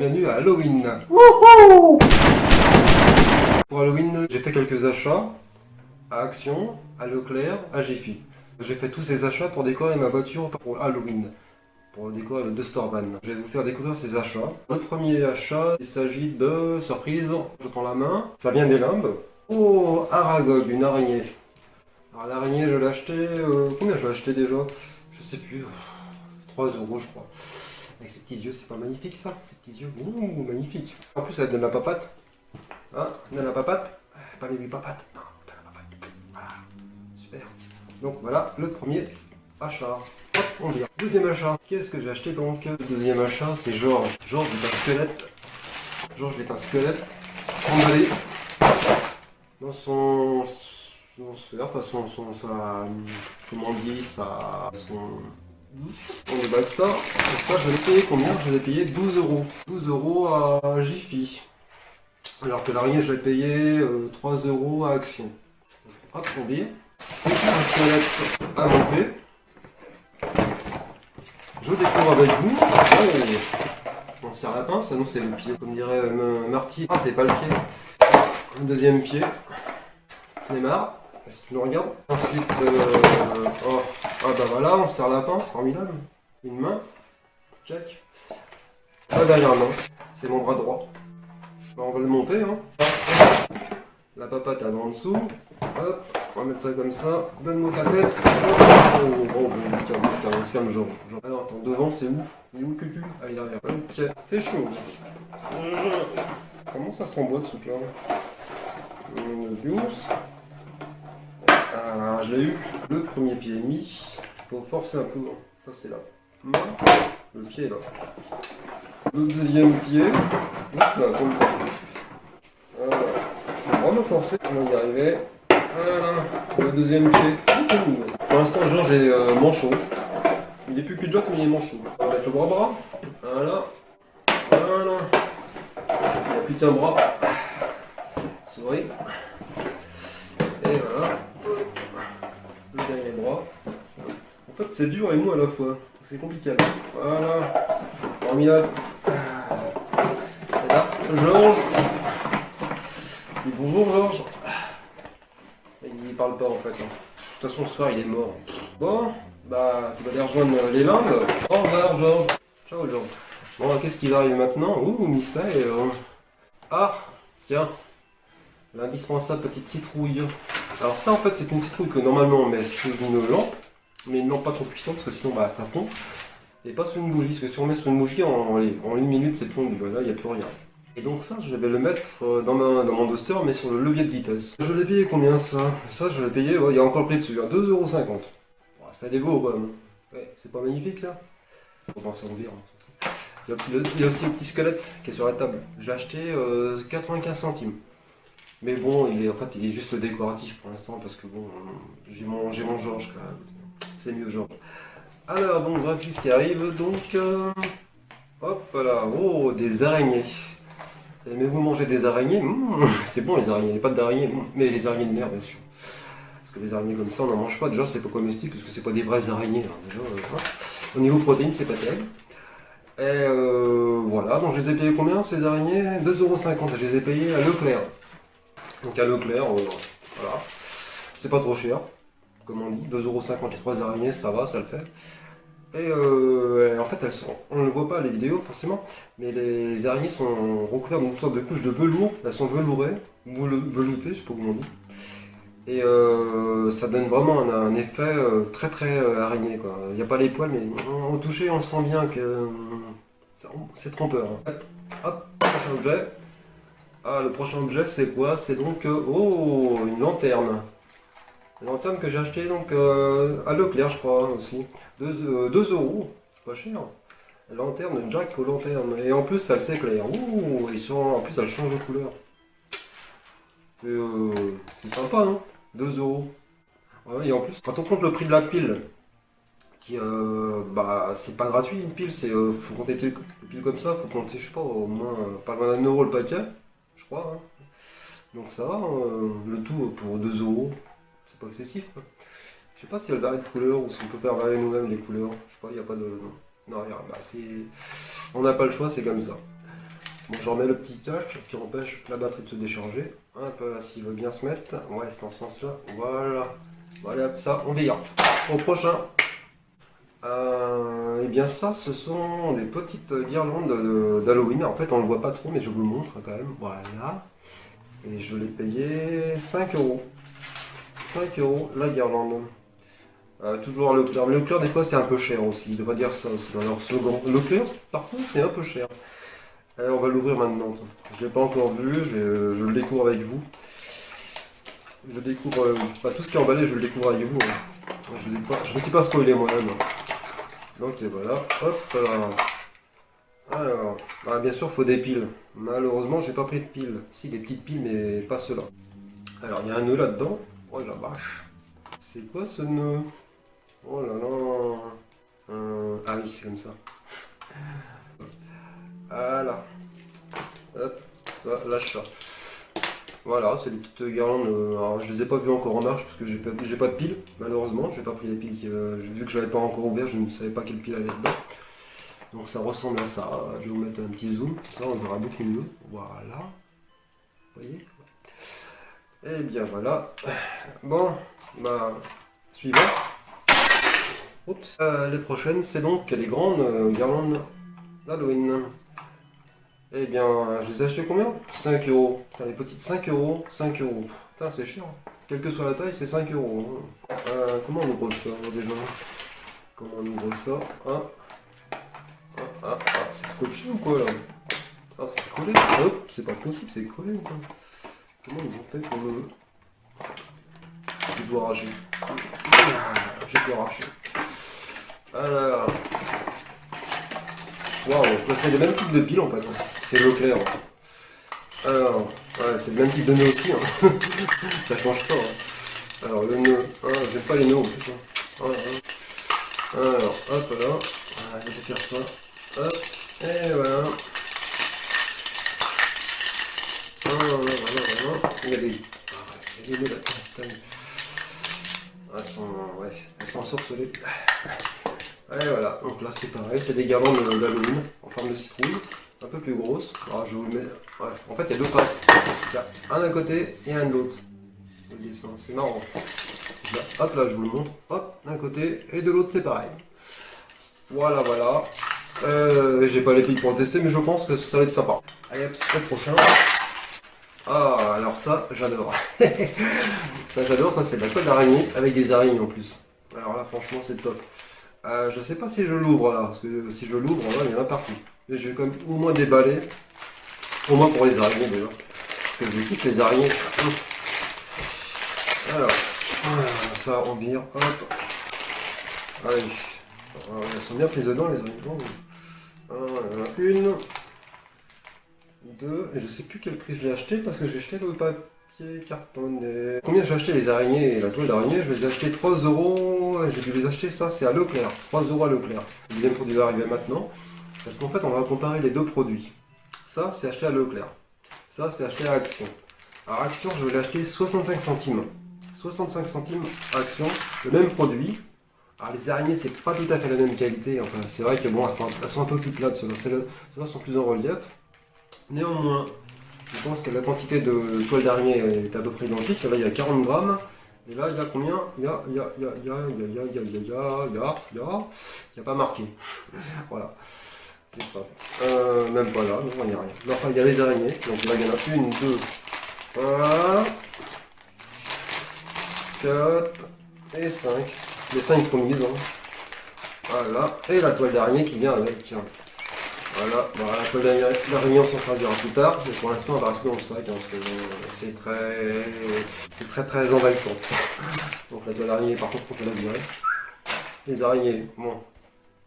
bienvenue à Halloween. Wouhou! Pour Halloween, j'ai fait quelques achats à Action, à Leclerc, à Jiffy. J'ai fait tous ces achats pour décorer ma voiture pour Halloween, pour décorer le Duster Van. Je vais vous faire découvrir ces achats. Le premier achat, il s'agit de surprise. Je tends la main, ça vient des limbes. Oh, Aragog, une araignée. Alors l'araignée, je l'ai acheté, combien je l'ai acheté déjà? Je sais plus, 3 euros je crois. Avec ses petits yeux, c'est pas magnifique ça? Ces petits yeux, ouh, magnifique. En plus, elle donne la papate. Ah, elle donne la papate. Pas les 8 papates. Non, pas la papate. Voilà, super. Donc voilà, le premier achat. Hop, on vient. Deuxième achat. Qu'est-ce que j'ai acheté donc? Le deuxième achat, c'est Georges. Georges est un squelette. Georges est un squelette emballé dans son surf, comment on dit, on déballe ça. Et ça, je l'ai payé combien? Je l'ai payé 12 euros. 12 euros à Jiffy. Alors que l'araignée, je l'ai payé 3 euros à Action. Donc, hop, on dit. C'est un squelette à monter. Je découvre avec vous. On serre la pince, non c'est le pied. Comme dirait Marty. Ah, c'est pas le pied. Le deuxième pied. On est marre. Si tu nous regardes. Ensuite, ah bah voilà, on serre la pince, formidable. Une main, check. La dernière main, c'est mon bras droit. Bah, on va le monter, hein. La papate elle est en dessous. Hop, on va mettre ça comme ça. Donne-moi ta tête. Oh, tiens, on se calme, Georges. Alors attends, devant c'est où? Il est où le cul? Ah, il est derrière. Ok, c'est chaud. Comment ça s'emboîte ce truc là? Ah, je l'ai eu. Le premier pied est mis. Faut forcer un peu. Ça c'est là. Le pied est là. Le deuxième pied. Hop là, comme ça. Voilà. Je vais vraiment forcer. On va y arriver. Voilà. Le deuxième pied. Pour l'instant, Georges est manchot. Il est plus que jock, mais il est manchot. On va mettre le bras. Voilà. Voilà. Il n'y a plus qu'un bras. Souris. Et voilà. Le dernier bras. En fait, c'est dur et mou à la fois. C'est compliqué. Voilà. Formidable. C'est là. Georges. Et bonjour, Georges. Il parle pas en fait. De toute façon, ce soir, il est mort. Bon, bah, tu vas aller rejoindre les limbes. Au revoir, Georges. Ciao, Georges. Bon, qu'est-ce qui va arriver maintenant? Ouh, mystère. Ah, tiens. L'indispensable petite citrouille. Alors ça en fait c'est une citrouille que normalement on met sous une lampe, mais une lampe pas trop puissante parce que sinon bah, ça fond. Et pas sous une bougie, parce que si on met sous une bougie en une minute c'est fondu, voilà, il n'y a plus rien. Et donc ça je vais le mettre dans mon Duster mais sur le levier de vitesse. Je l'ai payé combien ça? Ça je l'ai payé, il y a encore le prix dessus, hein, 2,50 €. Ouais, ça les vaut quand même. Ouais, c'est pas magnifique ça? On va s'en servir. Il y a aussi un petit squelette qui est sur la table. J'ai acheté 95 centimes. Mais bon, il est juste décoratif pour l'instant parce que bon, j'ai mon Georges quand même. C'est mieux Georges. Alors donc voilà ce qui arrive donc. Hop là, oh des araignées. Aimez-vous manger des araignées? C'est bon les araignées, les pattes d'araignée, mais les araignées de mer bien sûr. Parce que les araignées comme ça on n'en mange pas. Déjà c'est pas comestible parce que c'est pas des vraies araignées. Hein. Déjà, au niveau protéines c'est pas terrible. Et voilà, donc je les ai payés combien ces araignées? 2,50 €. Je les ai payés à Leclerc. Donc à Leclerc, voilà, c'est pas trop cher, comme on dit, 2,50 € les 3 araignées, ça va, ça le fait. Et en fait, on ne voit pas les vidéos forcément, mais les araignées sont recouvertes d'une sorte de couche de velours, elles sont velourées, veloutées, je sais pas comment on dit. Et ça donne vraiment un effet très très araignée, quoi. Il n'y a pas les poils, mais au toucher, on sent bien que c'est trompeur. Hein. Hop, prochain objet. Ah, le prochain objet c'est quoi? C'est donc oh, une lanterne. Une lanterne que j'ai achetée donc à Leclerc je crois aussi. 2 €, pas cher. La lanterne Jack aux lanternes. Et en plus elle s'éclaire. Ouh, en plus elle change de couleur. C'est sympa non? 2 €. Ouais, et en plus quand on compte le prix de la pile, qui bah c'est pas gratuit une pile, faut compter des piles comme ça, faut compter je sais pas au moins pas loin d'1 € le paquet. Je crois. Hein. Donc ça va, le tout pour 2 €, c'est pas excessif. Quoi. Je sais pas si elle varie de couleur ou si on peut faire varier nous-mêmes les couleurs. Je sais pas, il n'y a pas de... Non, rien. Bah, on n'a pas le choix, c'est comme ça. Bon, je remets le petit cache qui empêche la batterie de se décharger. Un peu là, s'il veut bien se mettre. Ouais, c'est dans ce sens-là. Voilà. Voilà, ça, on verra. Au prochain. Et bien ça, ce sont des petites guirlandes d'Halloween. En fait, on ne le voit pas trop, mais je vous le montre quand même. Voilà. Et je l'ai payé 5 euros. 5 euros la guirlande. Toujours à Leclerc. Mais Leclerc, des fois, c'est un peu cher aussi. Ils devraient dire ça aussi dans leur slogan. Leclerc, parfois, c'est un peu cher. On va l'ouvrir maintenant. Je ne l'ai pas encore vu. Je le découvre avec vous. Je découvre. Tout ce qui est emballé, je le découvre avec vous. Hein. Je ne me suis pas spoilé moi-même. Donc, et voilà. Hop. Alors, bien sûr, il faut des piles. Malheureusement, j'ai pas pris de piles. Si, des petites piles, mais pas ceux-là. Alors, il y a un nœud là-dedans. Oh la vache. C'est quoi ce nœud? Oh là là. Ah oui, c'est comme ça. Voilà. Hop, lâche ça. Voilà, c'est des petites guirlandes. Alors, je les ai pas vues encore en marche parce que j'ai pas de piles. Malheureusement, j'ai pas pris les piles. Vu que je l'avais pas encore ouvert, je ne savais pas quelle pile avait dedans. Donc ça ressemble à ça. Je vais vous mettre un petit zoom. Ça, on verra beaucoup mieux. Voilà. Vous voyez? Et bien voilà. Bon, suivant. Oups. Les prochaines, c'est donc les grandes guirlandes d'Halloween. Eh bien, je les ai achetées combien? 5 euros. Putain, les petites 5 euros, 5 euros. Putain, c'est cher. Quelle que soit la taille, c'est 5 euros. Comment on ouvre ça déjà? Comment on ouvre ça? C'est scotché ou quoi là? Ah, c'est collé. Hop, c'est pas possible, c'est collé ou quoi? Comment ils ont fait pour le. Je dois arracher. J'ai tout arraché. Alors. Waouh, c'est le même type de pile en fait. C'est Leclerc. Alors, ouais, c'est le même type de nœud aussi. Hein. Ça change pas. Hein. Alors, le nœud. J'aime pas les nœuds en plus. Hein. Alors, hop là. Je vais faire ça. Hop. Et voilà. Voilà. Il y a des nœuds là. Elles sont ensorcelées. Et voilà, donc là c'est pareil, c'est des guirlandes d'Halloween en forme de citrouille, un peu plus grosses. Alors je vous le mets. Ouais. En fait, il y a deux faces. Il y a un d'un côté et un de l'autre. C'est marrant. Là, hop, là je vous le montre. Hop, d'un côté et de l'autre c'est pareil. Voilà. J'ai pas les piles pour le tester, mais je pense que ça va être sympa. Allez, hop, le prochain. Ah, alors ça, j'adore. Ça c'est de la colle d'araignée avec des araignées en plus. Alors là, franchement, c'est top. Je sais pas si je l'ouvre là, parce que si je l'ouvre, là, il y en a partout. Mais je vais quand même au moins déballer. Au moins pour les araignées déjà. Parce que je kiffe les araignées. Alors, ça, on vire. Hop. Allez. Elles sont bien prises dedans, les araignées. Une. Deux. Et je sais plus quel prix je l'ai acheté parce que j'ai acheté le papier cartonné. Combien j'ai acheté les araignées et la toile d'araignée? Je les ai acheté 3 euros. J'ai dû les acheter, ça c'est à Leclerc. 3 euros à Leclerc. Le deuxième produit va arriver maintenant. Parce qu'en fait, on va comparer les deux produits. Ça, c'est acheté à Leclerc. Ça, c'est acheté à Action. Alors, Action, je vais l'acheter 65 centimes. 65 centimes Action, le même produit. Alors, les araignées, c'est pas tout à fait la même qualité. Enfin, c'est vrai que bon, elles sont un peu plus plates. Celles-là sont plus en relief. Néanmoins, je pense que la quantité de toile d'araignée est à peu près identique. Là, il y a 40 grammes. Et là, il y a combien? Il y a pas marqué. Voilà. C'est ça. Même pas là, non, il n'y a rien. Mais enfin, il y a les araignées. Donc là, il y en a une, deux, 4 et 5. Les 5 promises. Hein. Voilà. Et la toile d'araignée qui vient avec. Voilà, la toile d'araignée, on s'en servira plus tard, mais pour l'instant, on va rester dans le sac, hein, parce que c'est très envahissant. Donc la toile d'araignée, par contre, on peut la virer. Les araignées, bon,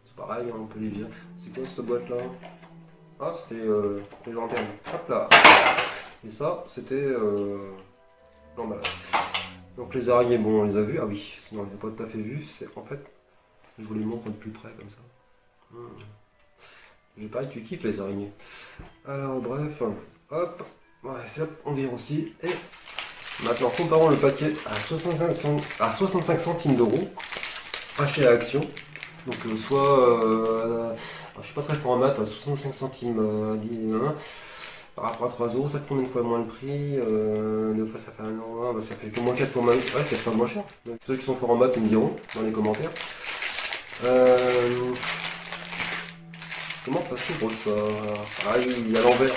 c'est pareil, hein, on peut les virer. C'est quoi cette boîte-là? Ah, c'était les lanternes. Hop là. Et ça, c'était l'emballage. Donc les araignées, bon, on les a vues. Ah oui, sinon on les a pas tout à fait vues. C'est en fait, je vous les montre de plus près comme ça. J'ai pas, tu kiffes les araignées. Alors bref, hop, ouais, on vire aussi. Et maintenant, comparons le paquet à 65 centimes d'euros, acheté à Action. Donc soit, je suis pas très fort en maths, 65 centimes par rapport à 3 euros, ça fait combien de fois moins le prix? Deux fois ça fait 1 euro, bah, ça fait que moins 4 fois moins, ouais, 4 fois moins cher. Donc, ceux qui sont forts en maths, ils me diront dans les commentaires. Comment ça s'ouvre ça? Ah oui, il y a l'envers.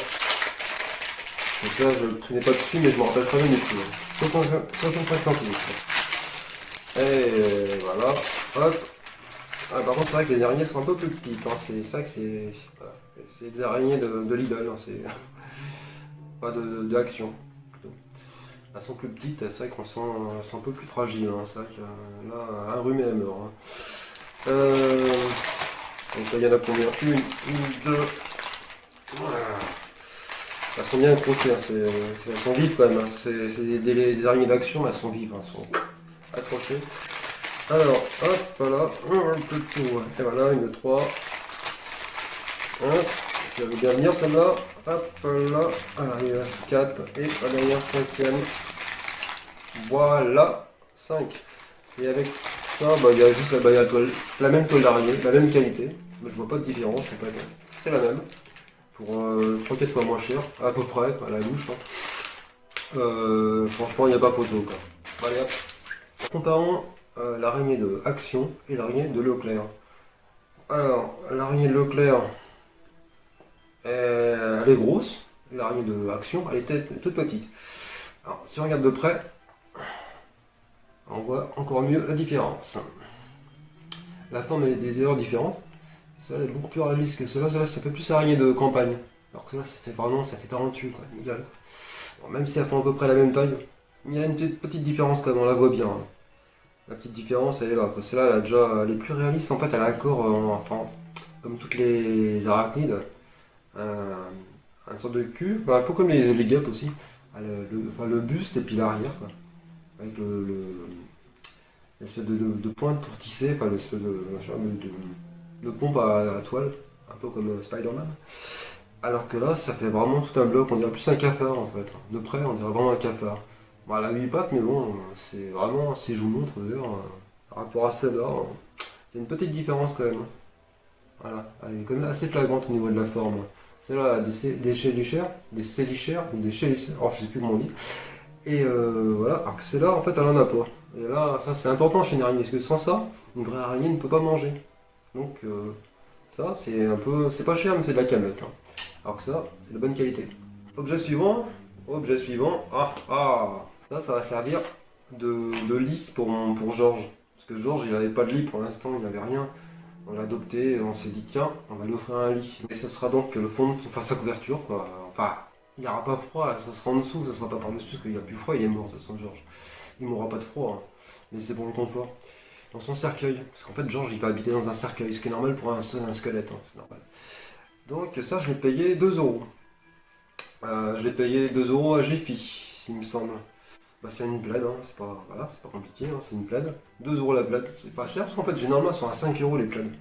Donc là, je ne prenais pas dessus, mais je me rappelle très bien du prix. 65 centimes. Et voilà, hop. Ah, par contre, c'est vrai que les araignées sont un peu plus petites. Hein. C'est vrai que c'est des araignées de Lidl. Hein. C'est pas de Action. Elles sont plus petites, c'est vrai qu'on sent un peu plus fragile. Hein. C'est vrai que là, un rhume et elle meurt. Hein. Donc là, il y en a combien? Une, deux. Voilà. Elles sont bien accrochées, hein. Elles sont vives quand même. Hein. C'est des araignées d'Action, mais elles sont vives. Hein. Elles sont accrochées. Alors, hop, voilà, un peu de tout. Et voilà, une, trois. Hop, ça veut bien venir celle-là. Hop, là. Alors, il y a 4. Et la dernière, cinquième. Voilà, 5. Et avec ça, bah, il y a juste la même toile d'araignée, la même qualité. Je vois pas de différence en fait. C'est la même. Pour 3-4 fois moins cher, à peu près, quoi, à la louche. Hein. Franchement, il n'y a pas photo. Quoi. Allez, hop. Comparons l'araignée de Action et l'araignée de Leclerc. Alors, l'araignée de Leclerc, elle est grosse. L'araignée de Action, elle était toute petite. Alors, si on regarde de près, on voit encore mieux la différence. La forme est d'ailleurs différente. Ça, elle est beaucoup plus réaliste que cela. Cela, ça fait plus araignée de campagne. Alors que cela, ça fait tarentu, quoi. Égal. Bon, même si elles font à peu près la même taille, il y a une petite différence quand même, on la voit bien. Hein. La petite différence, elle est là. Celle-là, elle est plus réaliste. En fait, elle a un corps, enfin, comme toutes les arachnides, une sorte de cul, enfin, un peu comme les guêpes aussi. Le buste et puis l'arrière, quoi. Avec l'espèce de pointe pour tisser, enfin l'espèce de pompe à la toile, un peu comme Spider-Man. Alors que là, ça fait vraiment tout un bloc, on dirait plus un cafard en fait. De près, on dirait vraiment un cafard. Bon, elle a 8 pattes, mais bon, c'est vraiment, si je vous montre d'ailleurs, par rapport à celle-là, il y a une petite différence quand même. Voilà, elle est quand même assez flagrante au niveau de la forme. Celle-là a des chélichères, ou des chélichères, alors je sais plus comment on dit. Et voilà, alors que celle-là, en fait, elle en a pas. Et là, ça c'est important chez une araignée, parce que sans ça, une vraie araignée ne peut pas manger. Donc ça, c'est un peu, c'est pas cher, mais c'est de la camette. Hein. Alors que ça, c'est de bonne qualité. Objet suivant, ça va servir de lit pour Georges. Parce que Georges, il n'avait pas de lit pour l'instant, il n'avait rien. On l'a adopté, on s'est dit tiens, on va lui offrir un lit. Et ça sera donc le fond, enfin sa couverture, quoi. Enfin, il n'aura pas froid, ça sera en dessous, ça sera pas par-dessus, parce qu'il a plus froid, il est mort, de toute façon, Georges. Il mourra pas de froid, hein. Mais c'est pour le confort. Dans son cercueil, parce qu'en fait, Georges, il va habiter dans un cercueil, ce qui est normal pour un squelette, hein, c'est normal. Donc ça, je l'ai payé 2 euros. Je l'ai payé 2 euros à Jiffy, il me semble. Bah, c'est une plaide, hein. Voilà, c'est pas compliqué, hein. C'est une plaide. 2 euros la plaide, c'est pas cher, parce qu'en fait, généralement, elles sont à 5 euros les plaides.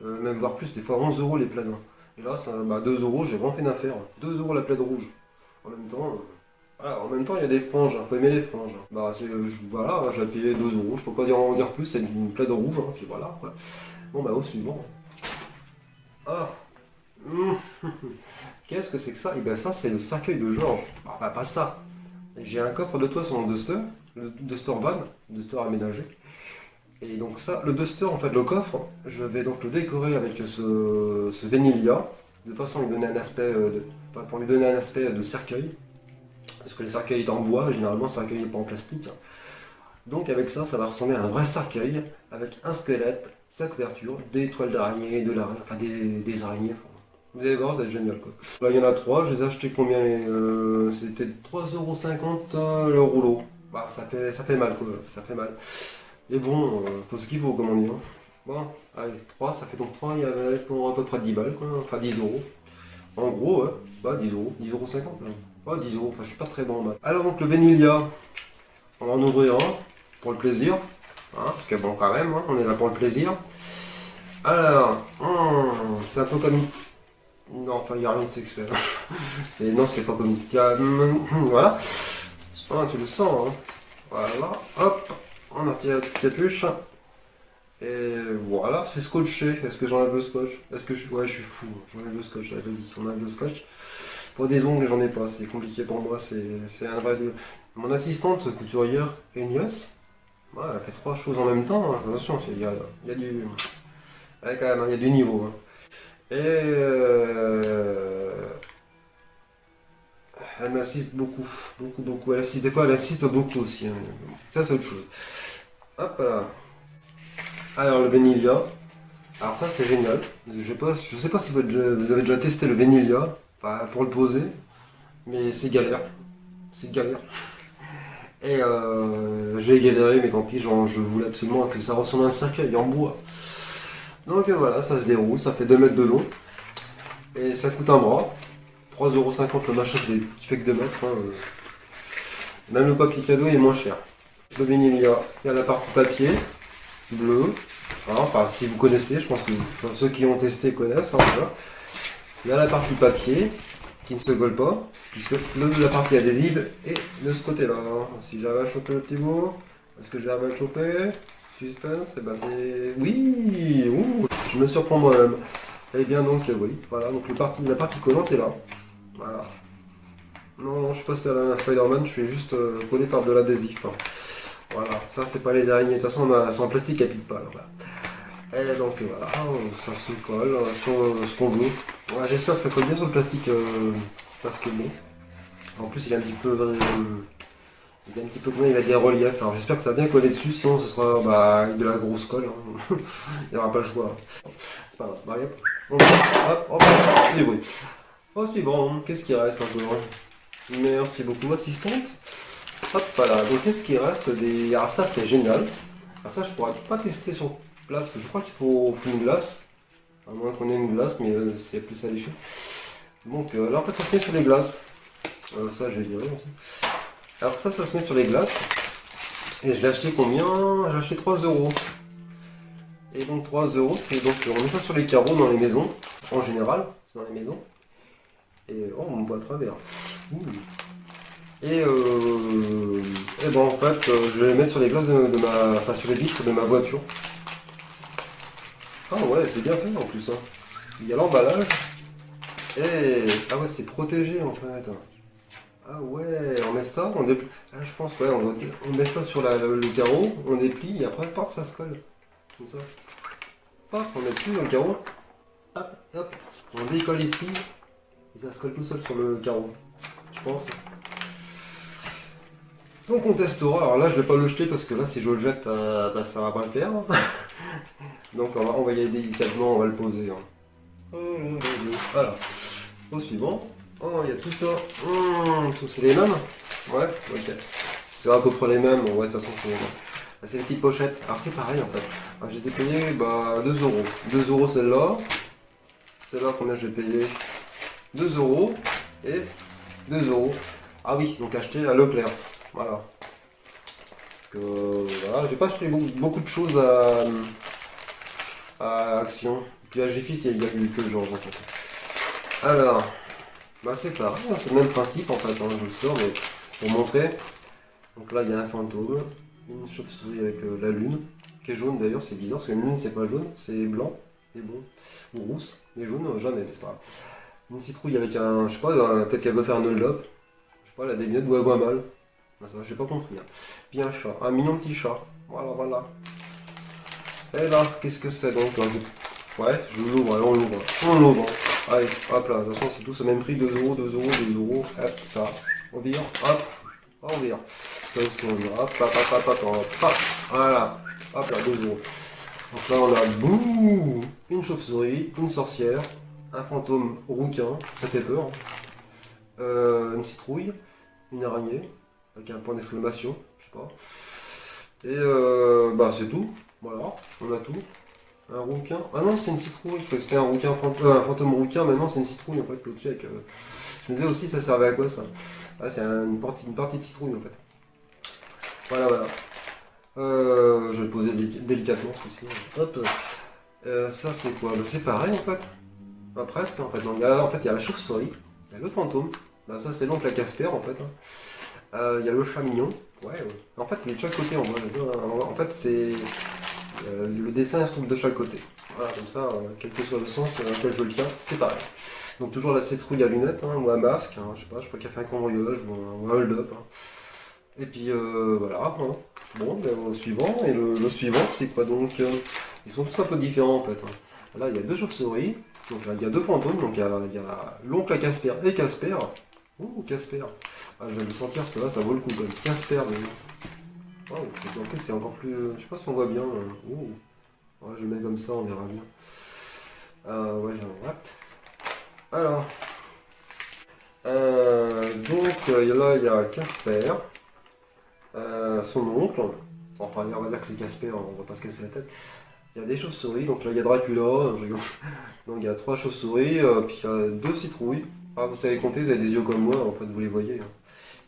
Même voire plus, des fois 11 euros les plaides. Hein. Et là, 2 euros, j'ai vraiment fait une affaire. 2 euros la plaide rouge. En même temps, il y a des franges, il faut aimer les franges. Bah, voilà, j'ai payé 2 euros, je peux pas en dire plus, c'est une plaide rouge, hein, puis voilà. Quoi. Bon, bah, au suivant. Ah Qu'est-ce que c'est que ça? Et bien, ça, c'est le cercueil de Georges. Bah, pas ça. J'ai un coffre de toit sur mon Duster, le Duster Van, Duster aménagé. Et donc, ça, le Duster, en fait, le coffre, je vais donc le décorer avec ce Vénilia, de façon à lui donner un aspect pour lui donner un aspect de cercueil. Parce que les cercueils sont en bois, généralement le cercueil n'est pas en plastique. Donc avec ça, ça va ressembler à un vrai cercueil, avec un squelette, sa couverture, des toiles d'araignée, enfin des araignées. Enfin, vous allez voir, c'est génial quoi. Là il y en a 3, je les ai achetés combien c'était 3,50 € le rouleau. Bah ça fait mal quoi, ça fait mal. Et bon, faut ce qu'il faut comme on dit. Hein. Bon, allez, 3, ça fait donc 3, il y avait pour à peu près 10 balles quoi, enfin 10 euros. En gros, ouais, bah 10 euros, 10,50 €. Oh, 10 euros, enfin je suis pas très bon en maths. Alors donc le Vénilia, on va en ouvrir un, pour le plaisir. Hein, parce que bon quand même, hein, on est là pour le plaisir. Alors, c'est un peu comme... Non, enfin il n'y a rien de sexuel. Non, c'est pas comme... Voilà. Ah, tu le sens, hein. Voilà, hop, on en retire la petite capuche. Et voilà, c'est scotché. Est-ce que j'enlève le scotch? Est-ce que ouais, je suis fou. J'enlève le scotch. Allez, vas-y, on enlève le scotch. Pour des ongles, j'en ai pas. C'est compliqué pour moi. C'est un vrai. Mon assistante couturière, Agnès, ouais, elle a fait 3 choses en même temps. Hein. Attention, il y a du. Ouais, quand même, il y a du niveau. Hein. Et elle m'assiste beaucoup, beaucoup, beaucoup. Elle assiste, des fois, elle assiste beaucoup aussi. Hein. Ça, c'est autre chose. Hop là. Alors, le Venilia. Alors, ça, c'est génial. Je sais pas si vous avez déjà testé le Venilia pour le poser, mais c'est galère. C'est galère. Et je vais galérer, mais tant pis, genre, je voulais absolument que ça ressemble à un cercueil en bois. Donc voilà, ça se déroule, ça fait 2 mètres de long. Et ça coûte un bras. 3,50€ le machin qui fait que 2 mètres. Hein. Même le papier cadeau est moins cher. Le Venilia, il y a la partie papier, bleu. Hein, enfin, si vous connaissez, je pense que ceux qui ont testé connaissent. Hein, voilà. Il y a la partie papier, qui ne se colle pas, puisque la partie adhésive est de ce côté-là. Si j'arrive à choper le petit bout, est-ce que j'arrive à le choper? Suspense, et ben c'est... Oui, ouh, je me surprends moi-même. Eh bien donc, oui, voilà, donc la partie collante est là. Voilà. Non, je suis pas Spider-Man, je suis juste collé par de l'adhésif. Hein. Voilà, ça c'est pas les araignées, de toute façon c'est en plastique, elle pique pas. Alors, voilà. Et donc voilà, ça se colle sur ce qu'on veut. Ouais, j'espère que ça colle bien sur le plastique, parce que bon. En plus il est un petit peu... il est un petit peu il a des reliefs, alors j'espère que ça va bien coller dessus, sinon ce sera avec de la grosse colle. Hein. Il n'y aura pas le choix. C'est pas grave, Marie, hop, hop, et oui. Oh, suivant, qu'est-ce qui reste encore? Merci beaucoup, assistante. Hop, voilà, donc qu'est-ce qui reste des... Alors ça c'est génial. Alors ça je pourrais pas tester sur place, parce que je crois qu'il faut une glace. À moins qu'on ait une glace, mais c'est plus à lécher. Donc là en fait ça se met sur les glaces. Ça j'ai viré aussi. Alors ça se met sur les glaces. Et je l'ai acheté combien? J'ai acheté 3€. Et donc 3€, c'est donc on met ça sur les carreaux dans les maisons. En général, c'est dans les maisons. Et oh on me voit à travers. Ouh. Et ben en fait je vais les mettre sur les glaces enfin sur les vitres de ma voiture. Ah ouais c'est bien fait en plus hein. Il y a l'emballage. Et ah ouais c'est protégé en fait. Ah ouais, on met ça, ah, je pense ouais, on met ça sur le carreau, on déplie et après paf ça se colle. Comme ça. Paf, on met plus dans le carreau. Hop, hop, on décolle ici. Et ça se colle tout seul sur le carreau. Je pense. Donc on testera. Alors là je vais pas le jeter parce que là si je le jette, bah, ça va pas le faire. Donc on va y aller délicatement, on va le poser. Hein. Voilà. Au suivant. Oh, il y a tout ça. C'est les mêmes? Ouais, ok. C'est à peu près les mêmes. Ouais, de toute façon, c'est les mêmes. C'est les petites pochettes. Alors, c'est pareil en fait. Alors, je les ai payées 2€. 2€ celle-là. Celle-là, combien j'ai payé? 2€ et 2€. Ah oui, donc acheté à Leclerc. Voilà. Voilà, j'ai pas acheté beaucoup de choses à Action. Puis à Jiffy, il y a eu que le genre en fait. Alors. Bah c'est pareil, c'est le même principe en fait, hein, je le sors mais pour montrer. Donc là il y a un fantôme, une chauve-souris avec la lune, qui est jaune d'ailleurs, c'est bizarre parce que la lune c'est pas jaune, c'est blanc, et bon, ou rousse, mais jaune jamais, c'est pas grave. Une citrouille avec un, je sais pas, peut-être qu'elle veut faire un hold-up, je sais pas, elle a des lunettes ou elle voit mal, bah, ça j'ai pas compris. Hein. Puis un chat, un mignon petit chat, voilà. Et là, qu'est-ce que c'est donc? Ouais, je l'ouvre, alors on l'ouvre. Allez, hop là, de toute façon c'est tous au même prix, 2€, 2€, hop, ça, on vire, hop, on vire. Ça aussi on vire, hop, hop, voilà, hop là, 2€. Donc là on a, boum, une chauve-souris, une sorcière, un fantôme rouquin, ça fait peur, une citrouille, une araignée, avec un point d'exclamation, je sais pas. Et bah c'est tout, voilà, on a tout. Un rouquin. Ah non, c'est une citrouille. Je croyais que c'était un fantôme rouquin. Maintenant, c'est une citrouille en fait. Au-dessus avec. Je me disais aussi, ça servait à quoi ça? Ah, c'est une partie de citrouille en fait. Voilà. Je vais le poser délicatement celui-ci. Hop. Ça, c'est quoi? Bah, c'est pareil en fait. Pas presque en fait. Donc, en fait, il y a la chauve-souris. Il y a le fantôme. Bah, ça, c'est l'oncle à Casper en fait. Il y a le chat mignon. Ouais. En fait, il est de chaque côté en vrai. En fait, c'est. Le dessin il se trouve de chaque côté. Voilà, comme ça, quel que soit le sens dans lequel je le tiens, c'est pareil. Donc toujours la citrouille à lunettes, hein, ou un masque, hein, je sais pas, je crois qu'il a fait un cambriolage ou un hold-up. Hein. Et puis voilà, hein. Bon, ben, au suivant, et le suivant c'est quoi donc ils sont tous un peu différents en fait. Hein. Là il y a deux chauves-souris, donc là, il y a deux fantômes, donc il y a l'oncle à Casper et Casper. Ouh, Casper. Ah, je vais le sentir parce que là ça vaut le coup quand même. Casper, mais... oh, c'est encore plus... je sais pas si on voit bien. Ouh. Ouais, je mets comme ça, on verra bien. Ouais, j'ai un... Alors, donc là il y a Casper, son oncle, enfin on va dire que c'est Casper, on va pas se casser la tête. Il y a des chauves-souris, donc là il y a Dracula, je rigole. Donc il y a 3 chauves-souris, puis il y a 2 citrouilles. Ah, vous savez compter, vous avez des yeux comme moi, en fait vous les voyez. Hein.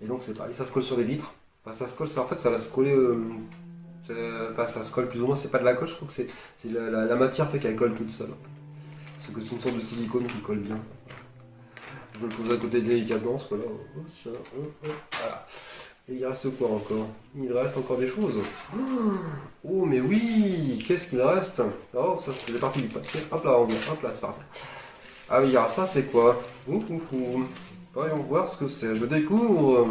Et donc c'est pareil, ça se colle sur les vitres. Enfin, ça se colle, en fait ça va se coller, enfin ça se colle plus ou moins, c'est pas de la colle, je trouve que c'est la matière fait qu'elle colle toute seule. C'est que c'est une sorte de silicone qui colle bien. Je le pose à côté délicatement, parce que là, voilà. Et il reste quoi encore? Il reste encore des choses. Oh, mais oui! Qu'est-ce qu'il reste? Oh, ça c'est partie du papier. Hop là, hop là, c'est parti. Ah oui, alors ça c'est quoi? Voyons voir ce que c'est. Je découvre.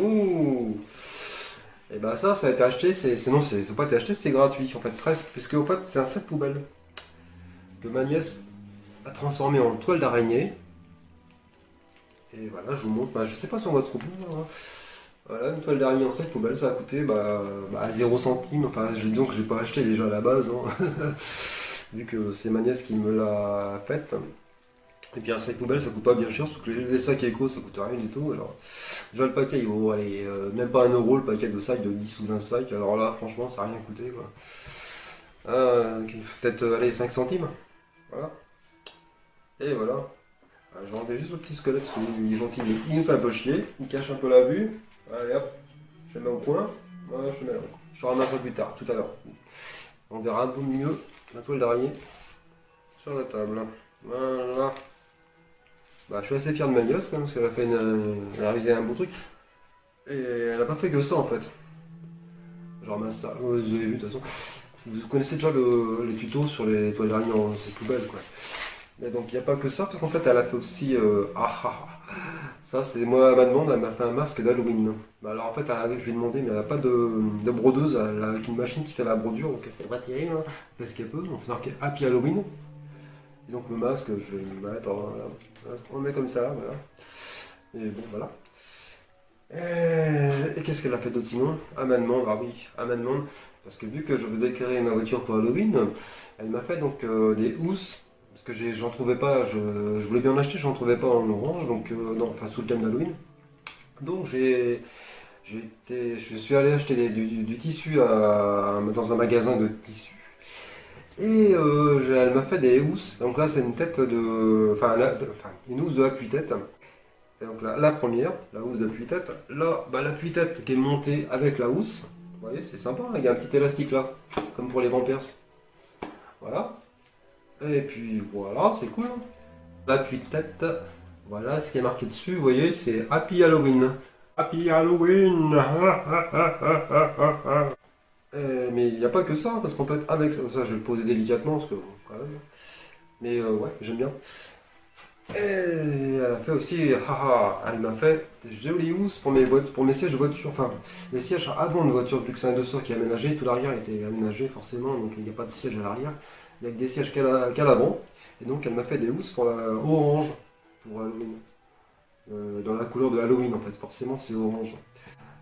Ouh! Et bah ça a été acheté, sinon c'est pas été acheté, c'est gratuit en fait, presque. Puisque en fait c'est un sac poubelle que ma nièce a transformé en toile d'araignée. Et voilà, je vous montre, je sais pas si on voit trop bien. Hein. Voilà, une toile d'araignée en sac poubelle, ça a coûté 0 centime. Enfin, disons que je l'ai pas acheté déjà à la base, hein. Vu que c'est ma nièce qui me l'a faite. Et puis un sac poubelle, ça coûte pas bien cher, sauf que les sacs éco, ça coûte rien du tout. Alors, déjà le paquet, il vaut aller, même pas 1 euro le paquet de sacs de 10 ou 20 sacs. Alors là, franchement, ça n'a rien coûté, quoi. Peut-être, allez, 5 centimes. Voilà. Et voilà. J'ai enlevé juste le petit squelette, parce qu'il est gentil, il nous fait un peu chier, il cache un peu la vue. Allez hop, je le mets au coin. Voilà, je le mets là. Je ramasserai plus tard, tout à l'heure. On verra un peu mieux la toile d'araignée sur la table. Voilà. Je suis assez fier de ma nièce quand même, parce qu'elle a fait elle a réalisé un beau truc. Et elle a pas fait que ça en fait. Je ramasse ça. Vous avez vu de toute façon. Vous connaissez déjà les tutos sur les toiles d'araignée en ces poubelles quoi. Mais donc il n'y a pas que ça, parce qu'en fait elle a fait aussi... ça c'est moi à ma demande, elle m'a fait un masque d'Halloween. Alors en fait je lui ai demandé, mais elle n'a pas de brodeuse, elle a avec une machine qui fait la brodure, donc c'est pas terrible, hein. Elle fait ce qu'elle peut, donc c'est marqué Happy Halloween. Et donc le masque, je vais le mettre, voilà. On le met comme ça, voilà. Et bon voilà. Et qu'est-ce qu'elle a fait d'autre sinon? À ma demande, ah oui, à ma demande, parce que vu que je veux décorer ma voiture pour Halloween, elle m'a fait donc des housses. Parce que j'en trouvais pas, je voulais bien en acheter, j'en trouvais pas en orange, donc non, enfin sous le thème d'Halloween. Donc je suis allé acheter du tissu dans un magasin de tissus. Et elle m'a fait des housses. Donc là c'est une tête de, une housse de appui-tête. Et donc là, la première, la housse d'appui-tête. Là, l'appui-tête qui est montée avec la housse. Vous voyez, c'est sympa, il y a un petit élastique là, comme pour les Pampers. Voilà. Et puis voilà, c'est cool. L'appui-tête, voilà ce qui est marqué dessus, vous voyez, c'est Happy Halloween. Happy Halloween. Mais il n'y a pas que ça, parce qu'en fait, avec ça, je vais le poser délicatement, parce que quand même. Mais ouais, j'aime bien. Et elle a fait aussi, elle m'a fait des jolies housses pour mes sièges de voiture, enfin, les sièges avant de voiture, vu que c'est un Duster qui est aménagé, tout l'arrière était aménagé forcément, donc il n'y a pas de siège à l'arrière. Il n'y a que des sièges qu'à l'avant. Et donc elle m'a fait des housses pour la orange, pour Halloween. Dans la couleur de Halloween en fait, forcément c'est orange.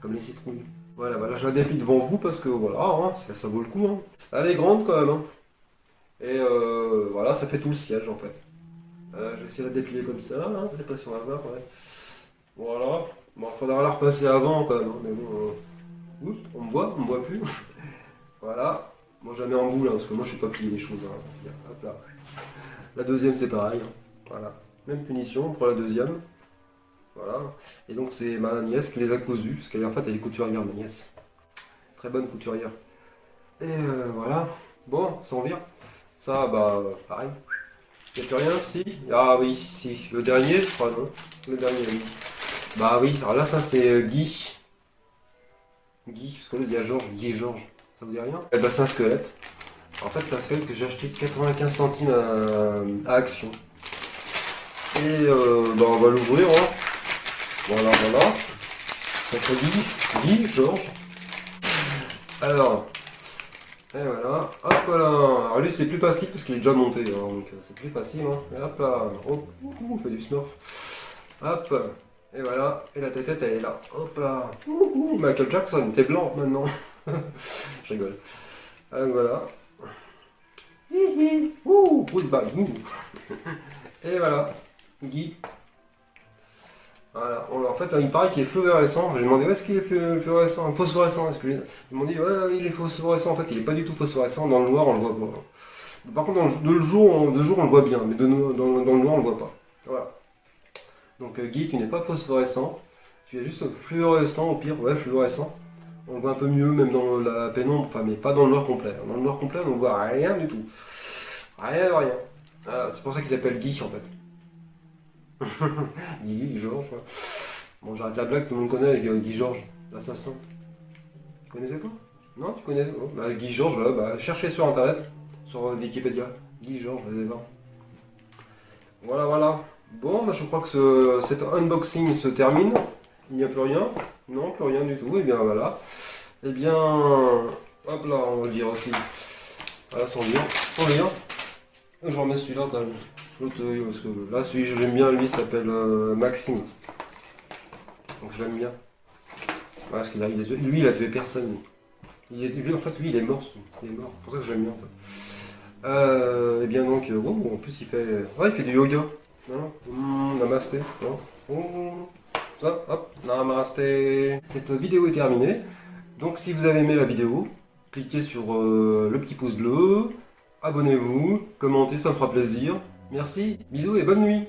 Comme les citrouilles. Voilà, je la déplie devant vous parce que voilà, hein, ça vaut le coup. Hein. Elle est grande quand même. Hein. Et voilà, ça fait tout le siège en fait. J'ai essayé de la déplier comme ça, hein, j'ai pas sur la barre, ouais. Voilà. Bon, il faudra la repasser avant quand même. Hein, mais bon, oups, on me voit plus. Voilà. Moi je la mets en boule, hein, parce que moi je sais pas plier les choses. Hein. Hop là. La deuxième c'est pareil. Hein. Voilà. Même punition pour la deuxième. Voilà. Et donc c'est ma nièce qui les a cousus, parce qu'en fait elle est couturière ma nièce. Très bonne couturière. Et voilà. Bon, ça en vient. Ça, pareil. Il n'y a plus rien, si. Ah oui, si. Le dernier, je crois, non. Le dernier, oui. Bah oui, alors là ça c'est Guy. Guy, parce que là il y a Georges, Guy et Georges. Ça vous dit rien? Eh ben c'est un squelette. En fait, ça se fait parce que j'ai acheté 95 centimes à Action. Et bah, on va l'ouvrir. Hein. Voilà, voilà. Ça dit Georges. Alors, et voilà. Hop là. Alors lui, c'est plus facile parce qu'il est déjà monté. Hein, donc c'est plus facile. Hein. Et hop là. Oh, on fait du smurf. Hop. Et voilà. Et la tête, elle est là. Hop là. Michael Jackson, t'es blanc maintenant. Je rigole. Alors voilà. Bruce Banner. Et voilà. Guy. Voilà. En fait, il paraît qu'il est fluorescent. J'ai demandé où est-ce qu'il est fluorescent, phosphorescent. Ils m'ont dit ouais, il est phosphorescent. En fait, il est pas du tout phosphorescent. Dans le noir, on le voit pas. Par contre, de jour, on le voit bien, mais dans le noir, on le voit pas. Voilà. Donc Guy, tu n'es pas phosphorescent. Tu es juste fluorescent au pire. Ouais, fluorescent. On le voit un peu mieux, même dans la pénombre, enfin, mais pas dans le noir complet. Dans le noir complet, on ne voit rien du tout. Rien de rien. Voilà, c'est pour ça qu'il s'appelle Guy en fait. Guy Georges. Ouais. Bon, j'arrête la blague, tout le monde connaît avec Guy Georges, l'assassin. Tu connaissais pas? Non, tu connais oh, bah, Guy Georges, voilà, bah, cherchez sur internet, sur Wikipédia. Guy Georges, vous allez voir. Voilà, voilà. Bon, bah, je crois que cet unboxing se termine. Il n'y a plus rien. Non, plus rien du tout. Et bien voilà. Et bien, hop là, on va dire aussi. Voilà, sans lien. Sans lien. Et je remets celui-là quand même. L'autre, parce que là, celui que j'aime bien, lui, s'appelle Maxime. Donc je l'aime bien. Voilà, parce qu'il a, lui, il a tué personne. Lui, en fait, lui, il est mort. Il est mort. C'est pour ça que je l'aime bien. En fait. Et bien donc, oh, en plus, il fait. Ouais, il fait du yoga. Non, namasté. Non. Hop, namasté. Cette vidéo est terminée. Donc si vous avez aimé la vidéo, cliquez sur le petit pouce bleu, abonnez-vous, commentez, ça me fera plaisir. Merci, bisous et bonne nuit.